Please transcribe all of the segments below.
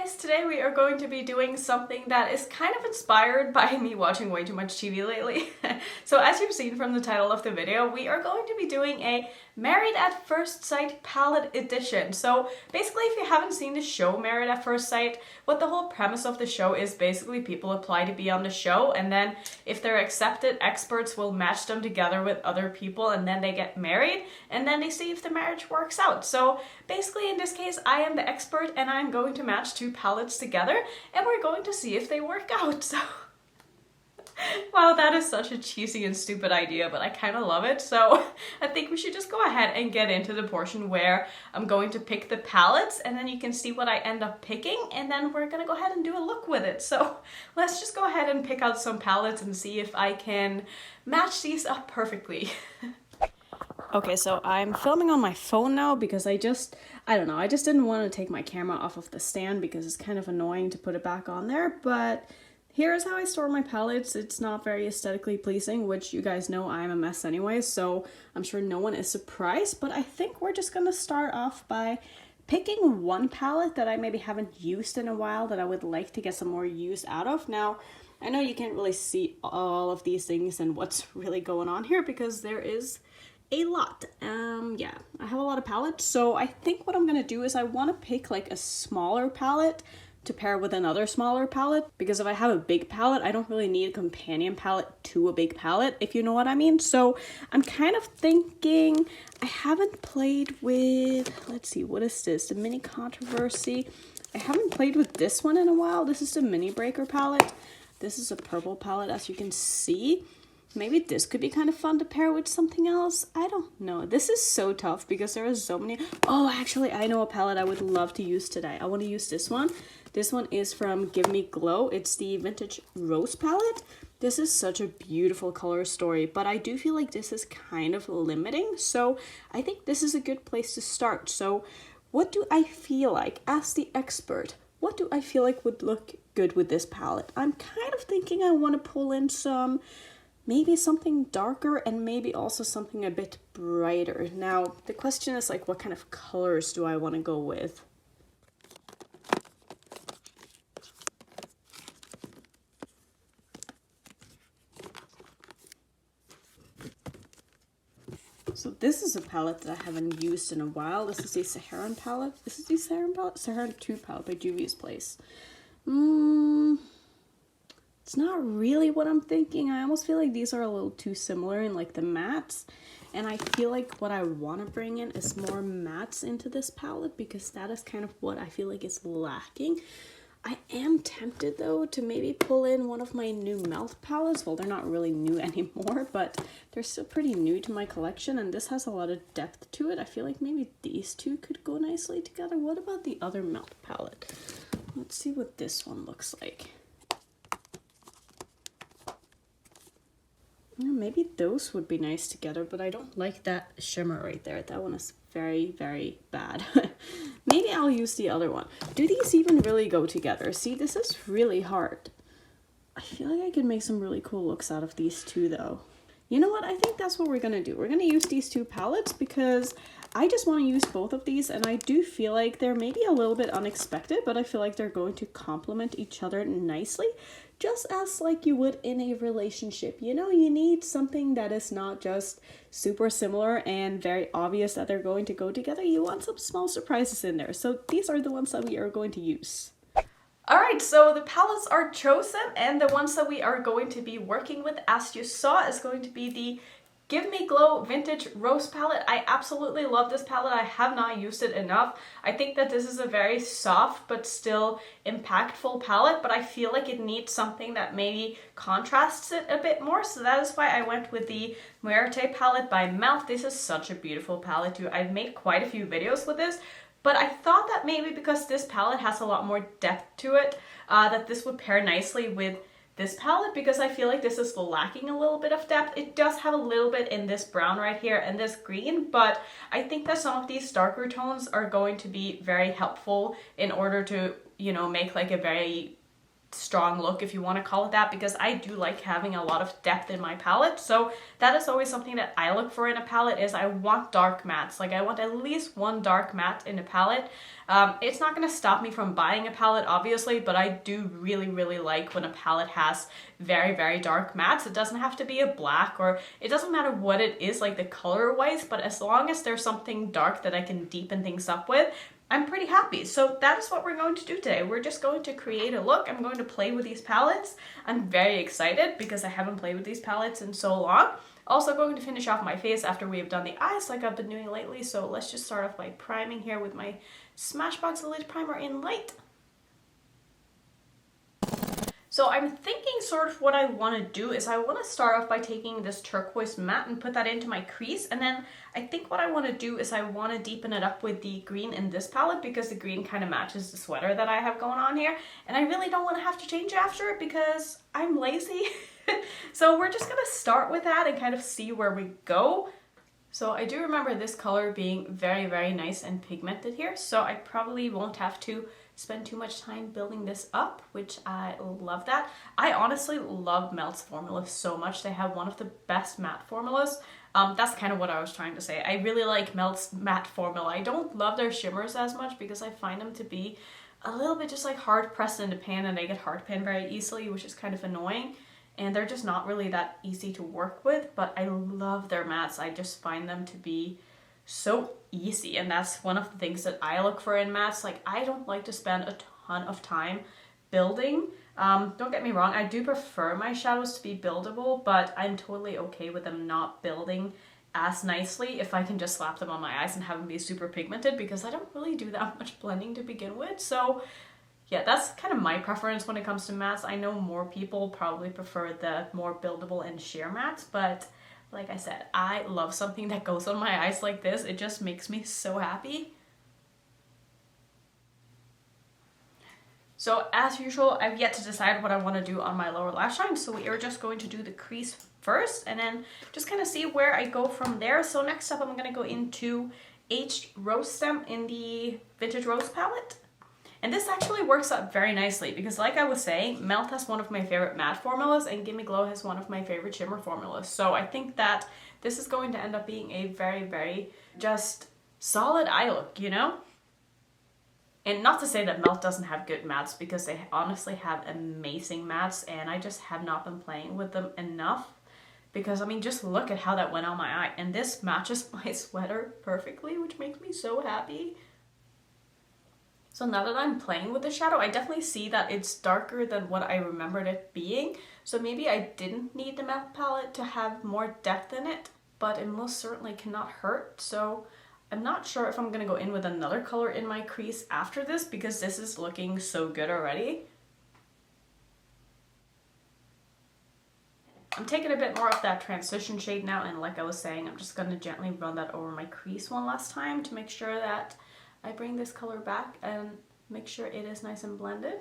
guys, today we are going to be doing something that is kind of inspired by me watching way too much TV lately. So as you've seen from the title of the video, we are going to be doing a Married at First Sight palette edition. So basically, if you haven't seen the show Married at First Sight, what the whole premise of the show is basically people apply to be on the show, and then if they're accepted, experts will match them together with other people, and then they get married, and then they see if the marriage works out. So basically, in this case, I am the expert and I'm going to match two palettes together and we're going to see if they work out. So wow, that is such a cheesy and stupid idea, but I kind of love it. So I think we should just go ahead and get into the portion where I'm going to pick the palettes, and then you can see what I end up picking, and then we're gonna go ahead and do a look with it. So let's just go ahead and pick out some palettes and see if I can match these up perfectly. Okay, so I'm filming on my phone now because I just didn't want to take my camera off of the stand because it's kind of annoying to put it back on there, but here's how I store my palettes. It's not very aesthetically pleasing, which you guys know I'm a mess anyway, so I'm sure no one is surprised, but I think we're just gonna start off by picking one palette that I maybe haven't used in a while that I would like to get some more use out of. Now, I know you can't really see all of these things and what's really going on here because there is a lot. Yeah, I have a lot of palettes, so I think what I'm gonna do is I want to pick like a smaller palette to pair with another smaller palette, because if I have a big palette, I don't really need a companion palette to a big palette, if you know what I mean. So I'm kind of thinking, I haven't played with, let's see, what is this? The Mini Controversy. I haven't played with this one in a while. This is the Mini Breaker palette. This is a purple palette, as you can see. Maybe this could be kind of fun to pair with something else. I don't know. This is so tough because there are so many. Oh, actually, I know a palette I would love to use today. I want to use this one. This one is from Give Me Glow. It's the Vintage Rose palette. This is such a beautiful color story, but I do feel like this is kind of limiting. So I think this is a good place to start. So what do I feel like as the expert? What do I feel like would look good with this palette? I'm kind of thinking I want to pull in some, maybe something darker and maybe also something a bit brighter. Now, the question is like, what kind of colors do I want to go with? So this is a palette that I haven't used in a while. This is the Saharan palette. This is the Saharan palette? Saharan 2 palette by Juvia's Place. It's not really what I'm thinking. I almost feel like these are a little too similar in like the mattes. And I feel like what I want to bring in is more mattes into this palette because that is kind of what I feel like is lacking. I am tempted though to maybe pull in one of my new melt palettes. Well, they're not really new anymore, but they're still pretty new to my collection, and this has a lot of depth to it. I feel like maybe these two could go nicely together. What about the other melt palette? Let's see what this one looks like. Yeah, maybe those would be nice together, but I don't like that shimmer right there. That one is very, very bad. Maybe I'll use the other one. Do these even really go together? See, this is really hard. I feel like I could make some really cool looks out of these two though. You know what? I think that's what we're gonna do. We're gonna use these two palettes because I just want to use both of these, and I do feel like they're maybe a little bit unexpected, but I feel like they're going to complement each other nicely, just as like you would in a relationship. You know, you need something that is not just super similar and very obvious that they're going to go together. You want some small surprises in there. So these are the ones that we are going to use. Alright, so the palettes are chosen, and the ones that we are going to be working with, as you saw, is going to be the Give Me Glow Vintage Rose palette. I absolutely love this palette. I have not used it enough. I think that this is a very soft but still impactful palette, but I feel like it needs something that maybe contrasts it a bit more. So that is why I went with the Muerte palette by Melt. This is such a beautiful palette too. I've made quite a few videos with this, but I thought that maybe because this palette has a lot more depth to it, that this would pair nicely with this palette, because I feel like this is lacking a little bit of depth. It does have a little bit in this brown right here and this green, but I think that some of these darker tones are going to be very helpful in order to, you know, make like a very strong look, if you want to call it that, because I do like having a lot of depth in my palette. So that is always something that I look for in a palette, is I want dark mattes. Like I want at least one dark matte in a palette. It's not going to stop me from buying a palette, obviously, but I do really like when a palette has very dark mattes. It doesn't have to be a black, or it doesn't matter what it is, like the color wise, but as long as there's something dark that I can deepen things up with, I'm pretty happy. So that is what we're going to do today. We're just going to create a look. I'm going to play with these palettes. I'm very excited because I haven't played with these palettes in so long. Also going to finish off my face after we've done the eyes like I've been doing lately. So let's just start off by priming here with my Smashbox Elite Primer in Light. So I'm thinking sort of what I want to do is I want to start off by taking this turquoise matte and put that into my crease, and then I think what I want to do is I want to deepen it up with the green in this palette, because the green kind of matches the sweater that I have going on here, and I really don't want to have to change after it because I'm lazy. So we're just going to start with that and kind of see where we go. So I do remember this color being very nice and pigmented here, so I probably won't have to spend too much time building this up, which I love that. I honestly love Melt's formulas so much. They have one of the best matte formulas. That's kind of what I was trying to say. I really like Melt's matte formula. I don't love their shimmers as much because I find them to be a little bit just like hard pressed into pan, and they get hard pan very easily, which is kind of annoying. And they're just not really that easy to work with, but I love their mattes. I just find them to be so easy, and that's one of the things that I look for in mattes. Like, I don't like to spend a ton of time building. Don't get me wrong, I do prefer my shadows to be buildable, but I'm totally okay with them not building as nicely if I can just slap them on my eyes and have them be super pigmented, because I don't really do that much blending to begin with. So yeah, that's kind of my preference when it comes to mattes. I know more people probably prefer the more buildable and sheer mattes, but like I said, I love something that goes on my eyes like this. It just makes me so happy. So as usual, I've yet to decide what I want to do on my lower lash line. So we are just going to do the crease first and then just kind of see where I go from there. So next up, I'm going to go into Aged Rose Stem in the Vintage Rose palette. And this actually works out very nicely because, like I was saying, Melt has one of my favorite matte formulas and Gimme Glow has one of my favorite shimmer formulas. So I think that this is going to end up being a very just solid eye look, you know? And not to say that Melt doesn't have good mattes, because they honestly have amazing mattes, and I just have not been playing with them enough. Because, I mean, just look at how that went on my eye. And this matches my sweater perfectly, which makes me so happy. So now that I'm playing with the shadow, I definitely see that it's darker than what I remembered it being. So maybe I didn't need the matte palette to have more depth in it, but it most certainly cannot hurt. So I'm not sure if I'm going to go in with another color in my crease after this, because this is looking so good already. I'm taking a bit more of that transition shade now, and like I was saying, I'm just going to gently run that over my crease one last time to make sure that I bring this color back and make sure it is nice and blended.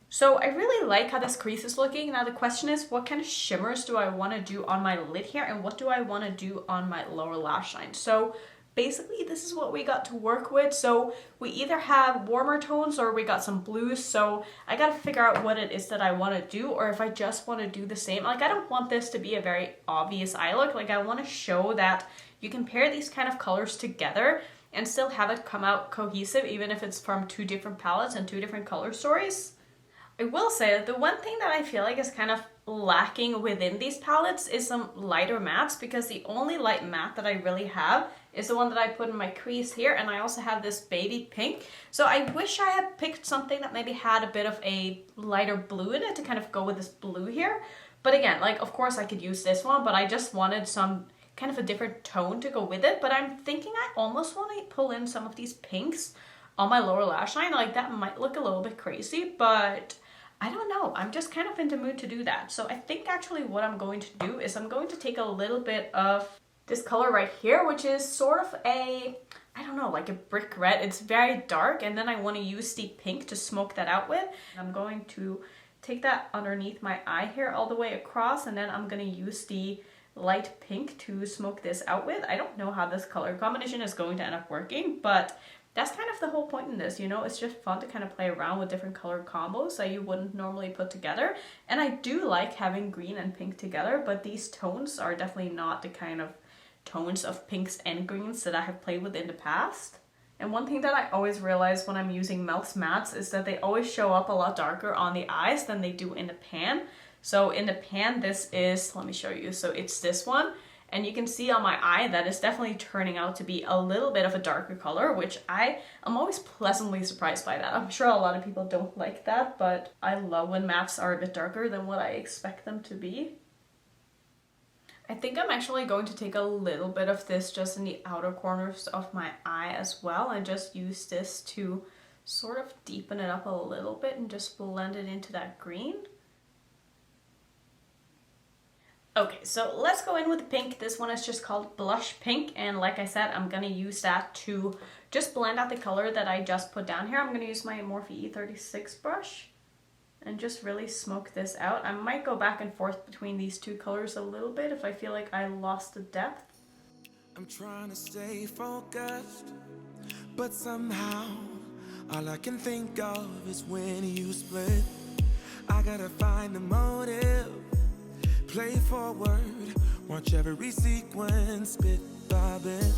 So I really like how this crease is looking. Now the question is, what kind of shimmers do I want to do on my lid here, and what do I want to do on my lower lash line? So basically, this is what we got to work with. So we either have warmer tones or we got some blues. So I got to figure out what it is that I want to do, or if I just want to do the same. Like, I don't want this to be a very obvious eye look. Like, I want to show that you can pair these kind of colors together and still have it come out cohesive, even if it's from two different palettes and two different color stories. I will say that the one thing that I feel like is kind of lacking within these palettes is some lighter mattes, because the only light matte that I really have is the one that I put in my crease here, and I also have this baby pink. So I wish I had picked something that maybe had a bit of a lighter blue in it to kind of go with this blue here. But again, like, of course I could use this one, but I just wanted some kind of a different tone to go with it. But I'm thinking I almost want to pull in some of these pinks on my lower lash line. Like, that might look a little bit crazy, but I don't know. I'm just kind of in the mood to do that. So I think actually what I'm going to do is I'm going to take a little bit of this color right here, which is sort of a, I don't know, like a brick red. It's very dark, and then I want to use the pink to smoke that out with. I'm going to take that underneath my eye here all the way across, and then I'm going to use the light pink to smoke this out with. I don't know how this color combination is going to end up working, but that's kind of the whole point in this, you know? It's just fun to kind of play around with different color combos that you wouldn't normally put together. And I do like having green and pink together, but these tones are definitely not the kind of tones of pinks and greens that I have played with in the past. And one thing that I always realize when I'm using Mel's mattes is that they always show up a lot darker on the eyes than they do in the pan. So in the pan, this is, let me show you, so it's this one. And you can see on my eye that it's definitely turning out to be a little bit of a darker color, which I am always pleasantly surprised by that. I'm sure a lot of people don't like that, but I love when mattes are a bit darker than what I expect them to be. I think I'm actually going to take a little bit of this just in the outer corners of my eye as well, and just use this to sort of deepen it up a little bit and just blend it into that green. Okay, so let's go in with the pink. This one is just called Blush Pink, and like I said, I'm gonna use that to just blend out the color that I just put down here. I'm gonna use my Morphe E36 brush and just really smoke this out. I might go back and forth between these two colors a little bit if I feel like I lost the depth. I'm trying to stay focused, but somehow all I can think of is when you split. I gotta find the motive, play forward, watch every sequence bit by bit,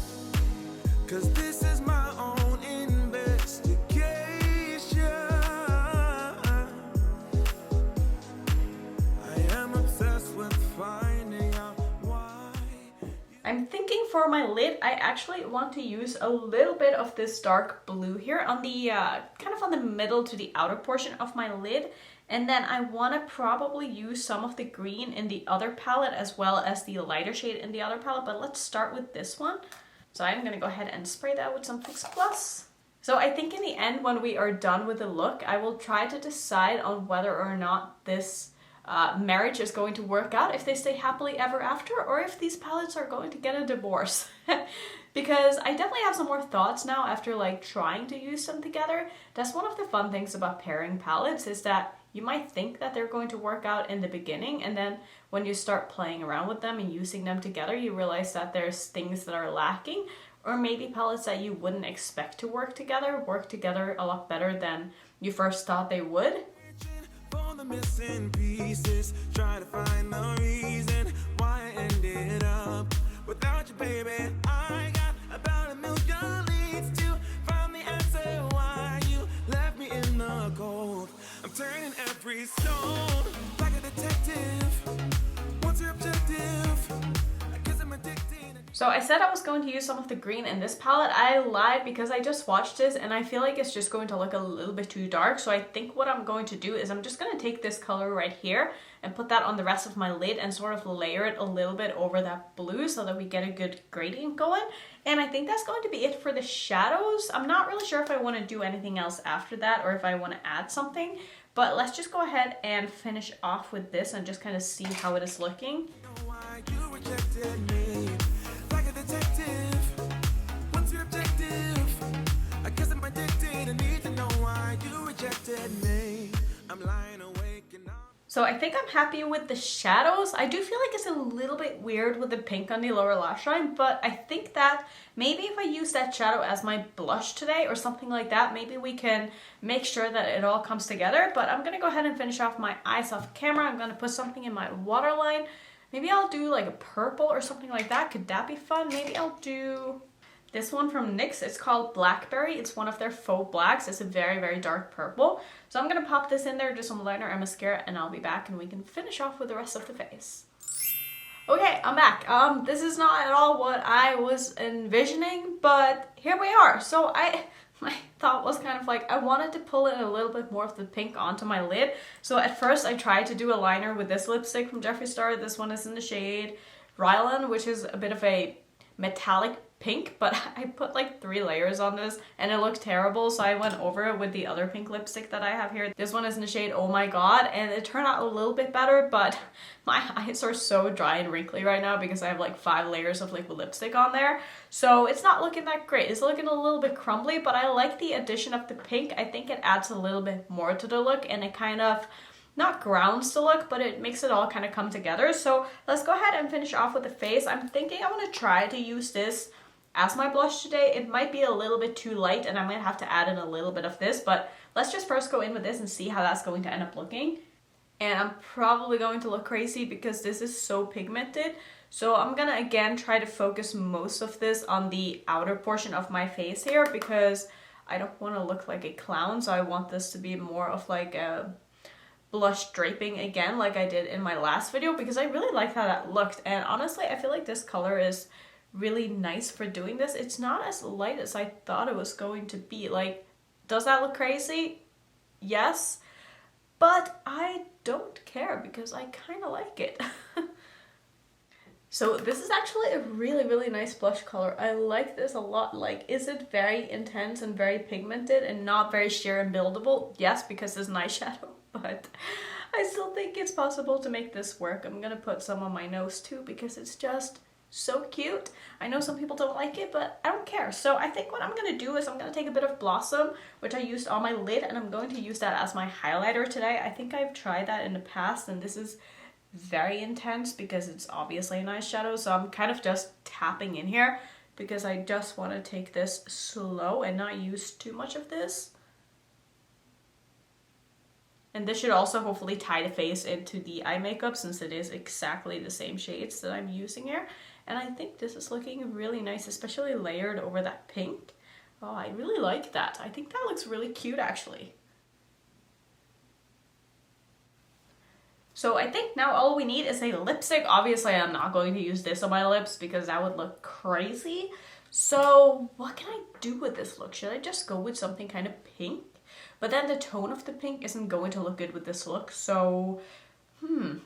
'cause this is my own investigation. I am obsessed with finding out why. I'm thinking for my lid, I actually want to use a little bit of this dark blue here on the kind of on the middle to the outer portion of my lid. And then I want to probably use some of the green in the other palette as well as the lighter shade in the other palette. But let's start with this one. So I'm going to go ahead and spray that with some Fix Plus. So I think in the end, when we are done with the look, I will try to decide on whether or not this marriage is going to work out, if they stay happily ever after, or if these palettes are going to get a divorce. Because I definitely have some more thoughts now after like trying to use them together. That's one of the fun things about pairing palettes, is that you might think that they're going to work out in the beginning, and then when you start playing around with them and using them together, you realize that there's things that are lacking, or maybe palettes that you wouldn't expect to work together a lot better than you first thought they would. For the missing pieces, try to find the reason why I ended up without you, baby. I got about 1,000,000 leads to find the answer why you left me in the cold. I'm turning every stone like a detective. What's your objective? I guess I'm addicted. So I said I was going to use some of the green in this palette. I lied because I just watched this and I feel like it's just going to look a little bit too dark. So I think what I'm going to do is I'm just going to take this color right here and put that on the rest of my lid and sort of layer it a little bit over that blue so that we get a good gradient going. And I think that's going to be it for the shadows. I'm not really sure if I want to do anything else after that or if I want to add something. But let's just go ahead and finish off with this and just kind of see how it is looking. What's your objective? I guess I'm addicted. I need to know why you rejected me. I'm lying awake and So I think I'm happy with the shadows. I do feel like it's a little bit weird with the pink on the lower lash line, but I think that maybe if I use that shadow as my blush today or something like that, maybe we can make sure that it all comes together. But I'm gonna go ahead and finish off my eyes off camera. I'm gonna put something in my waterline. Maybe I'll do like a purple or something like that. Could that be fun? Maybe I'll do this one from NYX. It's called Blackberry. It's one of their faux blacks. It's a very, very dark purple. So I'm going to pop this in there, do some liner and mascara, and I'll be back and we can finish off with the rest of the face. Okay, I'm back. This is not at all what I was envisioning, but here we are. So my thought was kind of like, I wanted to pull in a little bit more of the pink onto my lid. So at first I tried to do a liner with this lipstick from Jeffree Star. This one is in the shade Rylan, which is a bit of a metallic pink, but I put like 3 layers on this and it looked terrible, so I went over it with the other pink lipstick that I have here. This one is in the shade Oh My God, and it turned out a little bit better, but my eyes are so dry and wrinkly right now because I have like 5 layers of liquid lipstick on there, so it's not looking that great. It's looking a little bit crumbly, but I like the addition of the pink. I think it adds a little bit more to the look, and it kind of not grounds the look, but it makes it all kind of come together. So let's go ahead and finish off with the face. I'm thinking I want to try to use this as my blush today. It might be a little bit too light and I might have to add in a little bit of this, but let's just first go in with this and see how that's going to end up looking. And I'm probably going to look crazy because this is so pigmented. So I'm gonna again try to focus most of this on the outer portion of my face here because I don't want to look like a clown. So I want this to be more of like a blush draping again like I did in my last video because I really like how that looked. And honestly, I feel like this color is really nice for doing this. It's not as light as I thought it was going to be. Like, does that look crazy? Yes, but I don't care because I kind of like it. So this is actually a really nice blush color. I like this a lot. Like, is it very intense and very pigmented and not very sheer and buildable? Yes, because it's an eyeshadow, but I still think it's possible to make this work. I'm gonna put some on my nose too because it's just so cute. I know some people don't like it, but I don't care. So I think what I'm gonna do is I'm gonna take a bit of Blossom, which I used on my lid, and I'm going to use that as my highlighter today. I think I've tried that in the past, and this is very intense because it's obviously an eyeshadow. So I'm kind of just tapping in here because I just want to take this slow and not use too much of this. And this should also hopefully tie the face into the eye makeup since it is exactly the same shades that I'm using here. And I think this is looking really nice, especially layered over that pink. Oh, I really like that. I think that looks really cute actually. So I think now all we need is a lipstick. Obviously, I'm not going to use this on my lips because that would look crazy. So what can I do with this look? Should I just go with something kind of pink? But then the tone of the pink isn't going to look good with this look. So,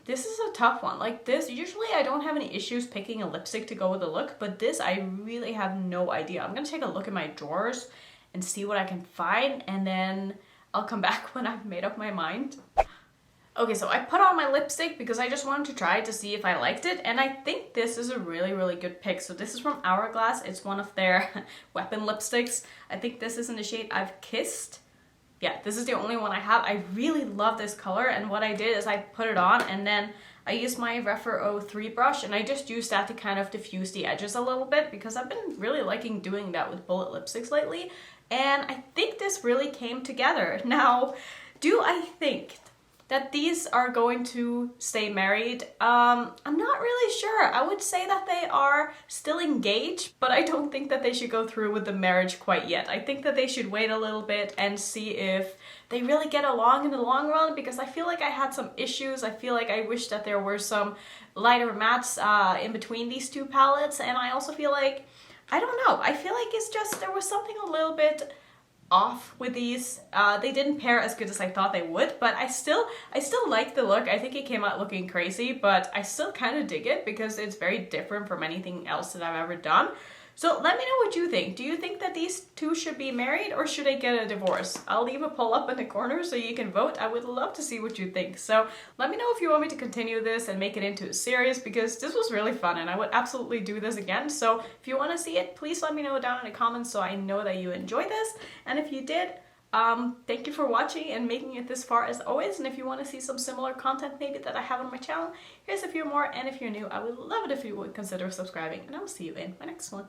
this is a tough one. Like this, usually I don't have any issues picking a lipstick to go with the look, but this I really have no idea. I'm gonna take a look in my drawers and see what I can find, and then I'll come back when I've made up my mind. Okay, so I put on my lipstick because I just wanted to try it to see if I liked it, and I think this is a really good pick. So this is from Hourglass. It's one of their weapon lipsticks. I think this is in the shade I've Kissed. Yeah, this is the only one I have. I really love this color, and what I did is I put it on and then I used my referral 3 brush, and I just used that to kind of diffuse the edges a little bit because I've been really liking doing that with bullet lipsticks lately, and I think this really came together. Now, do I think that these are going to stay married? I'm not really sure. I would say that they are still engaged, but I don't think that they should go through with the marriage quite yet. I think that they should wait a little bit and see if they really get along in the long run, because I feel like I had some issues. I feel like I wish that there were some lighter mattes in between these 2 palettes, and I also feel like, I don't know, I feel like it's just, there was something a little bit off with these. They didn't pair as good as I thought they would, but I still like the look. I think it came out looking crazy, but I still kind of dig it because it's very different from anything else that I've ever done. So let me know what you think. Do you think that these 2 should be married or should they get a divorce? I'll leave a poll up in the corner so you can vote. I would love to see what you think. So let me know if you want me to continue this and make it into a series, because this was really fun and I would absolutely do this again. So if you want to see it, please let me know down in the comments so I know that you enjoyed this. And if you did, thank you for watching and making it this far as always. And if you want to see some similar content maybe that I have on my channel, here's a few more. And if you're new, I would love it if you would consider subscribing, and I'll see you in my next one.